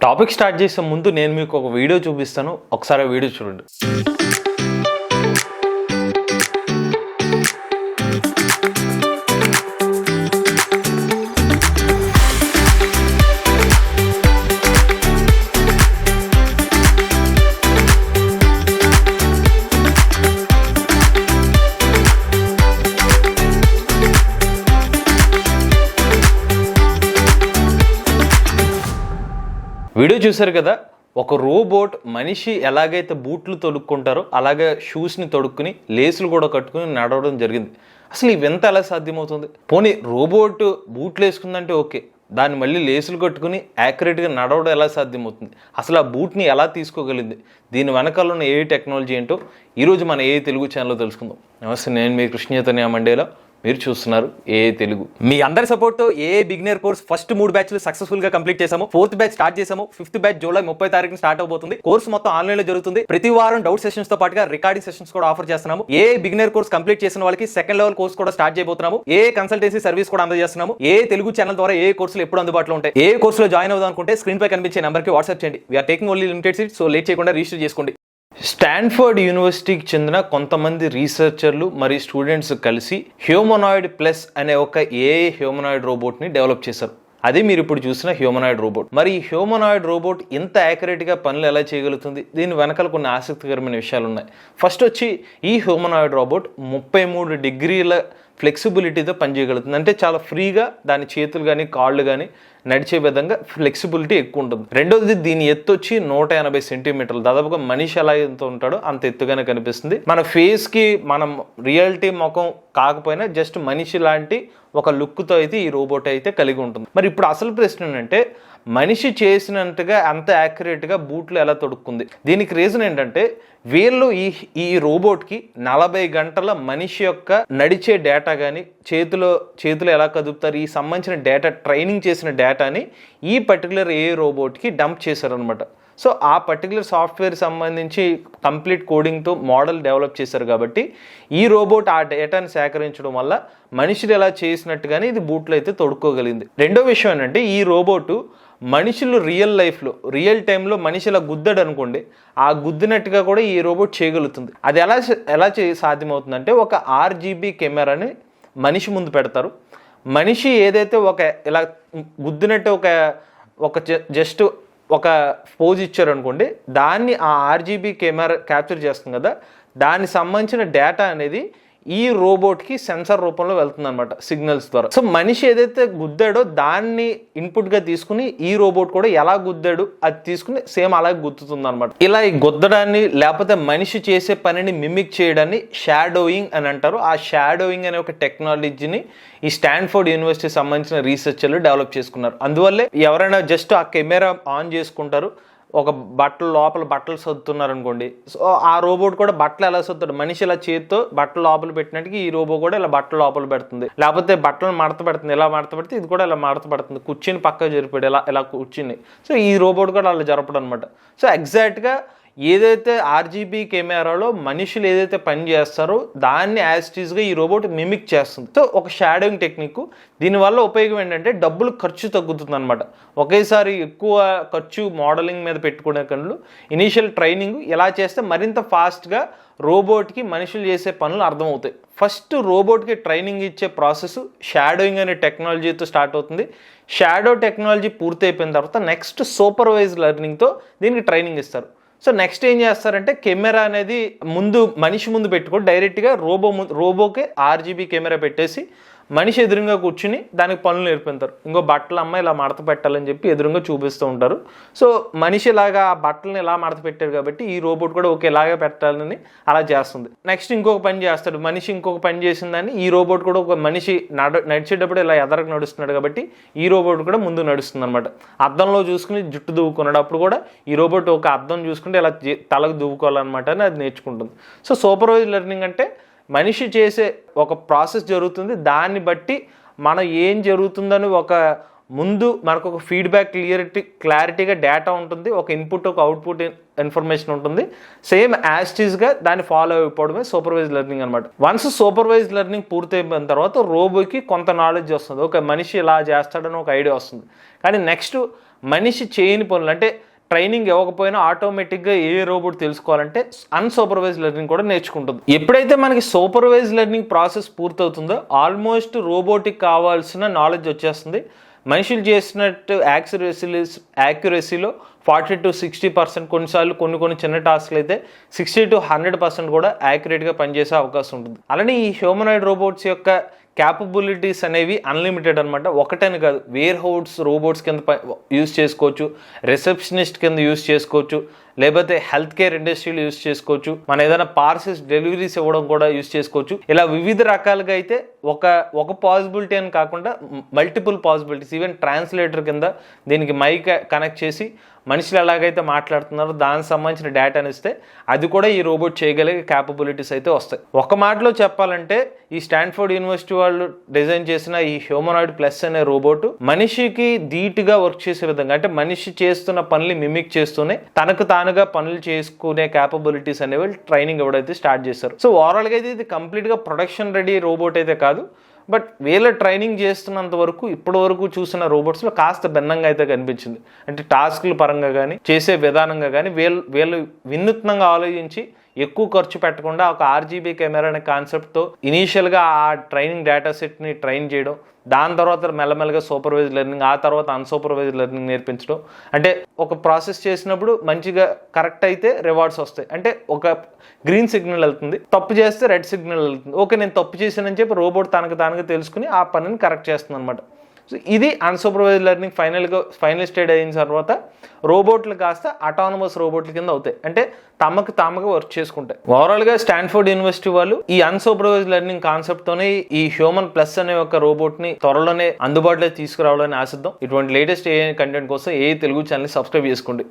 Topic start చేసే ముందు నేను మీకు ఒక వీడియో చూపిస్తాను, ఒకసారి ఆ వీడియో చూడండి. వీడియో చూశారు కదా, ఒక రోబోట్ మనిషి ఎలాగైతే బూట్లు తొడుక్కుంటారో అలాగే షూస్ని తొడుక్కుని లేసులు కూడా కట్టుకుని నడవడం జరిగింది. అసలు ఇవెంత ఎలా సాధ్యమవుతుంది? పోనీ రోబోట్ బూట్లు వేసుకుందంటే ఓకే, దాన్ని మళ్ళీ లేసులు కట్టుకుని యాక్యురేట్గా నడవడం ఎలా సాధ్యమవుతుంది? అసలు ఆ బూట్ని ఎలా తీసుకోగలిగింది? దీని వెనకాల ఉన్న ఏ టెక్నాలజీ ఏంటో ఈరోజు మన ఏ తెలుగు ఛానల్లో తెలుసుకుందాం. నమస్తే, నేను మీ కృష్ణచైతన్య మండేలా, మీరు చూస్తున్నారు ఏ తెలుగు. మీ అందరి సపోర్ట్తో ఏ బిగినర్ కోర్స్ ఫస్ట్ 3 బ్యాచ్లు సక్సెస్ఫుల్ గా కంప్లీట్ చేసాము. 4th బ్యాచ్ స్టార్ట్ చేసాము. 5th బ్యాచ్ జూలై 30 తారీఖున స్టార్ట్ అవబోతుంది. కోర్స్ మొత్తం ఆన్లైన్ లో జరుగుతుంది. ప్రతి వారం డౌట్ సెషన్స్ తో పాటుగా రికార్డింగ్ సెషన్స్ కూడా ఆఫర్ చేస్తున్నాము. ఏ బిగినర్ కోర్స్ కంప్లీట్ చేసిన వాళ్ళకి సెకండ్ లెవెల్ కోర్స్ కూడా స్టార్ట్ చేయబోతున్నాము. ఏ కన్సల్టెన్సీ సర్వీస్ కూడా అందజేస్తున్నాము. ఏ తెలుగు ఛానల్ ద్వారా ఏ కోర్సులు ఎప్పుడు అందుబాటులో ఉంటాయి. ఏ కోర్సులో జాయిన్ అవుదాం అనుకుంటే స్క్రీన్ పై కనిపించే నెంబర్ కి వాట్సాప్ చేయండి. We're taking only limited seats, so late చేయకుండా రిజిస్టర్ చేసుకోండి. స్టాన్ఫర్డ్ యూనివర్సిటీకి చెందిన కొంతమంది రీసెర్చర్లు మరియు స్టూడెంట్స్ కలిసి హ్యూమనాయిడ్ ప్లస్ అనే ఒక ఏఐ హ్యూమనాయిడ్ రోబోట్ని డెవలప్ చేశారు. అదే మీరు ఇప్పుడు చూసిన హ్యూమనాయిడ్ రోబోట్. మరి ఈ హ్యూమనాయిడ్ రోబోట్ ఇంత యాక్యురేట్గా పనులు ఎలా చేయగలుగుతుంది? దీని వెనకాల కొన్ని ఆసక్తికరమైన విషయాలు ఉన్నాయి. ఫస్ట్ వచ్చి ఈ హ్యూమనాయిడ్ రోబోట్ 33 డిగ్రీల ఫ్లెక్సిబిలిటీతో పనిచేయగలుగుతుంది. అంటే చాలా ఫ్రీగా దాని చేతులు కానీ కాళ్ళు కానీ నడిచే విధంగా ఫ్లెక్సిబిలిటీ ఎక్కువ ఉంటుంది. రెండోది, దీని ఎత్తు వచ్చి 180 సెంటీమీటర్లు, దాదాపుగా మనిషి ఎలా ఎంత ఉంటాడో అంత ఎత్తుగానే కనిపిస్తుంది. మన ఫేస్కి మనం రియాలిటీ ముఖం కాకపోయినా జస్ట్ మనిషి లాంటి ఒక లుక్తో అయితే ఈ రోబోట్ అయితే కలిగి ఉంటుంది. మరి ఇప్పుడు అసలు ప్రశ్న ఏంటంటే, మనిషి చేసినట్టుగా అంత యాక్యురేట్గా బూట్లు ఎలా తొడుక్కుంది? దీనికి రీజన్ ఏంటంటే, వీళ్ళు ఈ రోబోట్కి 40 గంటల మనిషి యొక్క నడిచే డేటా కానీ చేతులు ఎలా కదుపుతారు ఈ సంబంధించిన డేటా, ట్రైనింగ్ చేసిన డేటాని ఈ పర్టికులర్ ఏ రోబోట్కి డంప్ చేశారనమాట. సో ఆ పర్టికులర్ సాఫ్ట్వేర్ సంబంధించి కంప్లీట్ కోడింగ్తో మోడల్ డెవలప్ చేశారు కాబట్టి ఈ రోబోట్ ఆ డేటాని సేకరించడం వల్ల మనుషులు ఎలా చేసినట్టుగానే ఇది బూట్లు అయితే తొడుక్కోగలిగింది. రెండో విషయం ఏంటంటే, ఈ రోబోటు మనుషులు రియల్ టైంలో మనిషి ఇలా గుద్దాడు అనుకోండి, ఆ గుద్దినట్టుగా కూడా ఈ రోబోట్ చేయగలుగుతుంది. అది ఎలా సాధ్యమవుతుందంటే, ఒక RGB కెమెరాని మనిషి ముందు పెడతారు. మనిషి ఏదైతే ఇలా గుద్దినట్టు ఒక జస్ట్ ఒక పోజ్ ఇచ్చారు అనుకోండి, దాన్ని ఆ RGB కెమెరా క్యాప్చర్ చేస్తుంది కదా, దానికి సంబంధించిన డేటా అనేది ఈ రోబోట్కి సెన్సార్ రూపంలో వెళ్తుంది అనమాట, సిగ్నల్స్ ద్వారా. సో మనిషి ఏదైతే గుద్దాడో దాన్ని ఇన్పుట్గా తీసుకుని ఈ రోబోట్ కూడా ఎలా గుద్దాడు అది తీసుకుని సేమ్ అలాగే గుద్దుతుంది అనమాట. ఇలా ఈ గుద్దడాన్ని లేకపోతే మనిషి చేసే పనిని మిమిక్ చేయడాన్ని షాడోయింగ్ అని అంటారు. ఆ షాడోయింగ్ అనే ఒక టెక్నాలజీని ఈ స్టాన్ఫోర్డ్ యూనివర్సిటీ సంబంధించిన రీసెర్చర్లు డెవలప్ చేసుకున్నారు. అందువల్లే ఎవరైనా జస్ట్ ఆ కెమెరా ఆన్ చేసుకుంటారు, ఒక లోపల బట్టలు సర్దుతున్నారు అనుకోండి, సో ఆ రోబోట్ కూడా బట్టలు ఎలా సర్దుతాడు, మనిషి ఇలా చేతితో బట్టలు లోపల పెట్టినట్టుగా ఈ రోబో కూడా ఇలా బట్టలు లోపల పెడుతుంది. లేకపోతే బట్టలను మడత పెడుతుంది, ఇలా మడత పెడితే ఇది కూడా ఇలా మడత పెడుతుంది. కూర్చుని పక్కకు జరిపాడు ఇలా కూర్చుని, సో ఈ రోబోట్ కూడా అలా జరపడం అనమాట. సో ఎగ్జాక్ట్గా ఏదైతే RGB కెమెరాలో మనుషులు ఏదైతే పని చేస్తారో దాన్ని యాస్టీస్గా ఈ రోబోట్ మిమిక్ చేస్తుంది. సో ఒక షాడోయింగ్ టెక్నిక్. దీనివల్ల ఉపయోగం ఏంటంటే, డబ్బులు ఖర్చు తగ్గుతుంది అనమాట. ఒకేసారి ఎక్కువ ఖర్చు మోడలింగ్ మీద పెట్టుకునే కళ్ళు ఇనీషియల్ ట్రైనింగ్ ఎలా చేస్తే మరింత ఫాస్ట్గా రోబోట్కి మనుషులు చేసే పనులు అర్థమవుతాయి. ఫస్ట్ రోబోట్కి ట్రైనింగ్ ఇచ్చే ప్రాసెస్ షాడోయింగ్ అనే టెక్నాలజీతో స్టార్ట్ అవుతుంది. షాడో టెక్నాలజీ పూర్తయిపోయిన తర్వాత నెక్స్ట్ సూపర్వైజ్ లెర్నింగ్తో దీనికి ట్రైనింగ్ ఇస్తారు. సో నెక్స్ట్ ఏం చేస్తారంటే, కెమెరా అనేది మనిషి ముందు పెట్టుకొని డైరెక్ట్గా రోబోకి RGB కెమెరా పెట్టేసి మనిషి ఎదురుగా కూర్చుని దానికి పనులు నేర్పుతారు. ఇంకో బట్టలు అమ్మాయి ఇలా మడత పెట్టాలని చెప్పి ఎదురుగా చూపిస్తూ ఉంటారు. సో మనిషి ఇలాగా ఆ బట్టలను ఇలా మడత పెట్టారు కాబట్టి ఈ రోబోట్ కూడా ఇలాగే పెట్టాలని అలా చేస్తుంది. నెక్స్ట్ ఇంకొక పని చేస్తాడు మనిషి, ఇంకొక పని చేసిందని ఈ రోబోట్ కూడా ఒక మనిషి నడిచేటప్పుడు ఇలా ఎదరకు నడుస్తున్నాడు కాబట్టి ఈ రోబోట్ కూడా ముందు నడుస్తుంది అనమాట. అద్దంలో చూసుకుని జుట్టు దువ్వుకున్నాడు, అప్పుడు కూడా ఈ రోబోట్ ఒక అద్దం చూసుకుంటే ఇలా తలకు దువ్వుకోవాలన్నమాట అని అది నేర్చుకుంటుంది. సో సూపర్వైజ్ లెర్నింగ్ అంటే మనిషి చేసే ఒక ప్రాసెస్ జరుగుతుంది, దాన్ని బట్టి మనం ఏం జరుగుతుందని ముందు మనకు ఒక ఫీడ్బ్యాక్ క్లారిటీగా డేటా ఉంటుంది, ఒక ఇన్పుట్ ఒక అవుట్పుట్ ఇన్ఫర్మేషన్ ఉంటుంది, సేమ్ యాస్టీస్గా దాన్ని ఫాలో అయిపోవడమే సూపర్వైజ్ లెర్నింగ్ అనమాట. వన్స్ సూపర్వైజ్ లెర్నింగ్ పూర్తయిపోయిన తర్వాత రోబోకి కొంత నాలెడ్జ్ వస్తుంది, ఒక మనిషి ఇలా చేస్తాడని ఒక ఐడియా వస్తుంది. కానీ నెక్స్ట్ మనిషి చేయని పనులు అంటే ట్రైనింగ్ ఇవ్వకపోయినా ఆటోమేటిక్గా ఏ రోబోట్ తెలుసుకోవాలంటే అన్సూపర్వైజ్ లెర్నింగ్ కూడా నేర్చుకుంటుంది. ఎప్పుడైతే మనకి సూపర్వైజ్ లెర్నింగ్ ప్రాసెస్ పూర్తవుతుందో ఆల్మోస్ట్ రోబోటిక్ కావాల్సిన నాలెడ్జ్ వచ్చేస్తుంది. మనుషులు చేసినట్టు యాక్యురసీలో 40 to 60%, కొన్నిసార్లు కొన్ని చిన్న టాస్క్లు అయితే 60 to 100% కూడా యాక్యురేట్గా పనిచేసే అవకాశం ఉంటుంది. అలానే ఈ హ్యూమనాయిడ్ రోబోట్స్ యొక్క క్యాపబిలిటీస్ అనేవి అన్లిమిటెడ్ అనమాట. ఒకటని కాదు, వేర్ హౌస్ రోబోట్స్ కింద యూజ్ చేసుకోవచ్చు, రిసెప్షనిస్ట్ కింద యూజ్ చేసుకోవచ్చు, లేకపోతే హెల్త్ కేర్ ఇండస్ట్రీలో యూజ్ చేసుకోవచ్చు, మన ఏదైనా పార్సెల్స్ డెలివరీస్ ఇవ్వడం కూడా యూజ్ చేసుకోవచ్చు. ఇలా వివిధ రకాలుగా అయితే ఒక పాసిబిలిటీ అని కాకుండా మల్టిపుల్ పాసిబిలిటీస్, ఈవెన్ ట్రాన్స్లేటర్ కింద దీనికి మైక్ కనెక్ట్ చేసి మనుషులు ఎలాగైతే మాట్లాడుతున్నారో దానికి సంబంధించిన డేటాని ఇస్తే అది కూడా ఈ రోబోట్ చేయగలిగే క్యాపబిలిటీస్ అయితే వస్తాయి. ఒక మాటలో చెప్పాలంటే ఈ స్టాన్ఫోర్డ్ యూనివర్సిటీ వాళ్ళు డిజైన్ చేసిన ఈ హ్యూమనాయిడ్ ప్లస్ అనే రోబోట్ మనిషికి ధీటుగా వర్క్ చేసే విధంగా, అంటే మనిషి చేస్తున్న పనులు మిమిక్ చేస్తూనే తనకు తానుగా పనులు చేసుకునే క్యాపబిలిటీస్ అనేవి ట్రైనింగ్ ఎవడైతే స్టార్ట్ చేశారు. సో ఓవరాల్గా అయితే ఇది కంప్లీట్గా ప్రొడక్షన్ రెడీ రోబోట్ అయితే కాదు, బట్ వీళ్ళ ట్రైనింగ్ చేస్తున్నంత వరకు ఇప్పటి వరకు చూసిన రోబోట్స్లో కాస్త భిన్నంగా అయితే కనిపించింది. అంటే టాస్క్ల పరంగా కానీ చేసే విధానంగా కానీ వీళ్ళు వినూత్నంగా ఆలోచించి ఎక్కువ ఖర్చు పెట్టకుండా ఒక RGB కెమెరా అనే కాన్సెప్ట్తో ఇనీషియల్గా ఆ ట్రైనింగ్ డేటా సెట్ని ట్రైన్ చేయడం, దాని తర్వాత మెల్లమెల్లగా సూపర్వైజ్ లెర్నింగ్, ఆ తర్వాత అన్సూపర్వైజ్ లెర్నింగ్ నేర్పించడం. అంటే ఒక ప్రాసెస్ చేసినప్పుడు మంచిగా కరెక్ట్ అయితే రివార్డ్స్ వస్తాయి. అంటే ఒక గ్రీన్ సిగ్నల్ వెళ్తుంది, తప్పు చేస్తే రెడ్ సిగ్నల్ వెళ్తుంది. ఓకే, నేను తప్పు చేశానని చెప్పి రోబోట్ తనకు తెలుసుకుని ఆ పనిని కరెక్ట్ చేస్తుంది అనమాట. సో ఇది అన్సూపర్వైజ్ లెర్నింగ్ ఫైనల్ స్టేజ్ అయిన తర్వాత రోబోట్లు కాస్త అటానమస్ రోబోట్ల కింద అవుతాయి, అంటే తమకు వర్క్ చేసుకుంటాయి. ఓవరాల్గా స్టాన్ఫోర్డ్ యూనివర్సిటీ వాళ్ళు ఈ అన్సూపర్వైజ్ లెర్నింగ్ కాన్సెప్ట్తోనే ఈ హ్యూమన్ ప్లస్ అనే ఒక రోబోట్ని త్వరలోనే అందుబాటులో తీసుకురావాలని ఆశిద్దాం. ఇటువంటి లేటెస్ట్ AI కంటెంట్ కోసం AI తెలుగు ఛానల్ సబ్స్క్రైబ్ చేసుకోండి.